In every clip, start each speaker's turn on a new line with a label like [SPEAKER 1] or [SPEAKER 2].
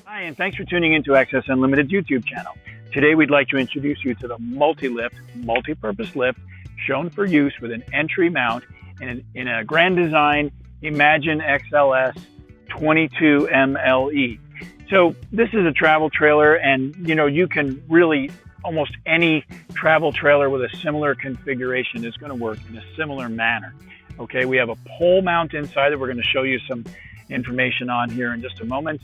[SPEAKER 1] Hi, and thanks for tuning into Access Unlimited's YouTube channel. Today we'd like to introduce you to the Multi-Lift, multi-purpose lift shown for use with an entry mount in a Grand Design Imagine XLS 22 MLE. So this is a travel trailer, and you can really, almost any travel trailer with a similar configuration is going to work in a similar manner. Okay, we have a pole mount inside that we're going to show you some information on here in just a moment.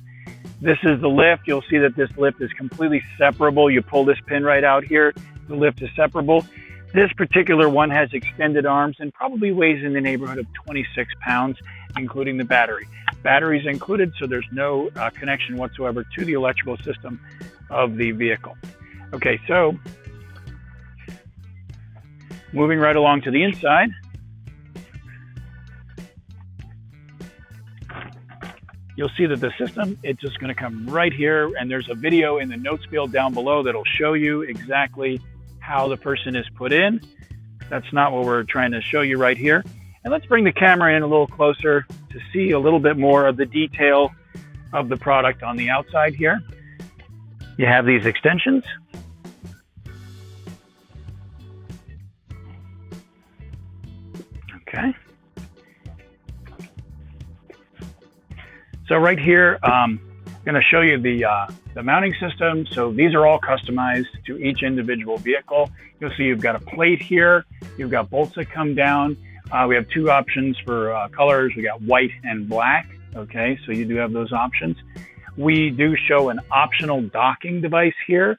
[SPEAKER 1] This is the lift. You'll see that this lift is completely separable. You pull this pin right out here, the lift is separable. This particular one has extended arms and probably weighs in the neighborhood of 26 pounds, including the battery. Battery's included, so there's no connection whatsoever to the electrical system of the vehicle. Okay, so moving right along to the inside. You'll see that the system, it's just going to come right here, and there's a video in the notes field down below that'll show you exactly how the person is put in. That's not what we're trying to show you right here. And let's bring the camera in a little closer to see a little bit more of the detail of the product on the outside here. You have these extensions. Okay. So right here, I'm going to show you the mounting system. So these are all customized to each individual vehicle. You'll see you've got a plate here. You've got bolts that come down. We have two options for colors. We got white and black. Okay, so you do have those options. We do show an optional docking device here,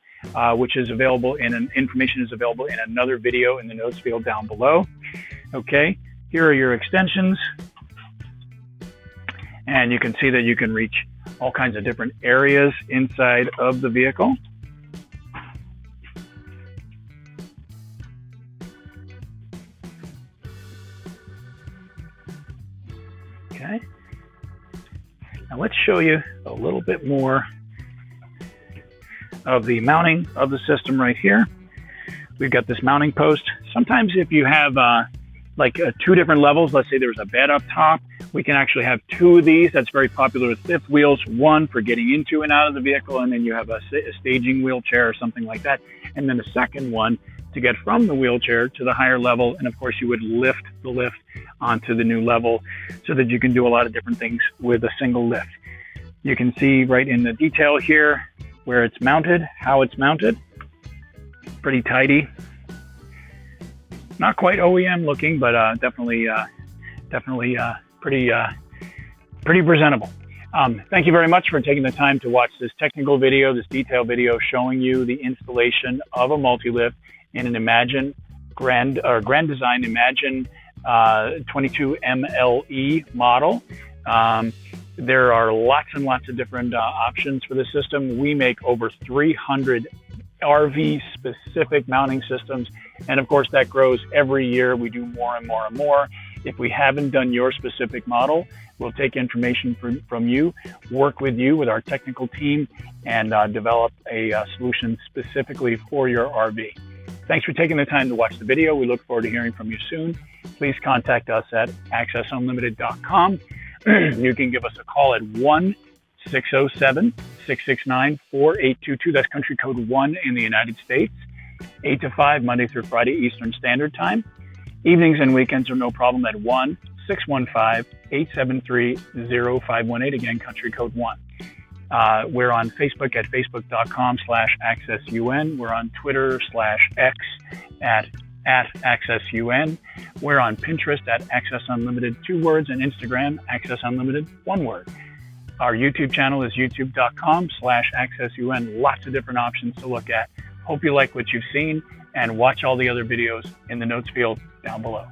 [SPEAKER 1] which is available information is available in another video in the notes field down below. Okay, here are your extensions. And you can see that you can reach all kinds of different areas inside of the vehicle. Okay. Now let's show you a little bit more of the mounting of the system right here. We've got this mounting post. Sometimes if you have two different levels, let's say there's a bed up top, we can actually have two of these. That's very popular with fifth wheels, one for getting into and out of the vehicle, and then you have a staging wheelchair or something like that. And then the second one to get from the wheelchair to the higher level. And of course you would lift the lift onto the new level so that you can do a lot of different things with a single lift. You can see right in the detail here where it's mounted, how it's mounted. Pretty tidy. Not quite OEM looking, but definitely pretty presentable. Thank you very much for taking the time to watch this technical video, this detailed video showing you the installation of a multi-lift in an Grand Design Imagine 22 MLE model. There are lots and lots of different options for the system. We make over 300 RV specific mounting systems, and of course that grows every year. We do more and more and more. If we haven't done your specific model, we'll take information from you, work with you with our technical team, and develop a solution specifically for your RV. Thanks for taking the time to watch the video. We look forward to hearing from you soon. Please contact us at accessunlimited.com. You can give us a call at 1-607-669-4822. That's country code 1 in the United States. 8 to 5, Monday through Friday, Eastern Standard Time. Evenings and weekends are no problem at 1-615-873-0518. Again, country code 1. We're on Facebook at facebook.com/accessun. We're on Twitter /X at accessun. We're on Pinterest at Access Unlimited, 2 words, and Instagram, Access Unlimited, 1 word. Our YouTube channel is youtube.com/accessun. Lots of different options to look at. Hope you like what you've seen, and watch all the other videos in the notes field down below.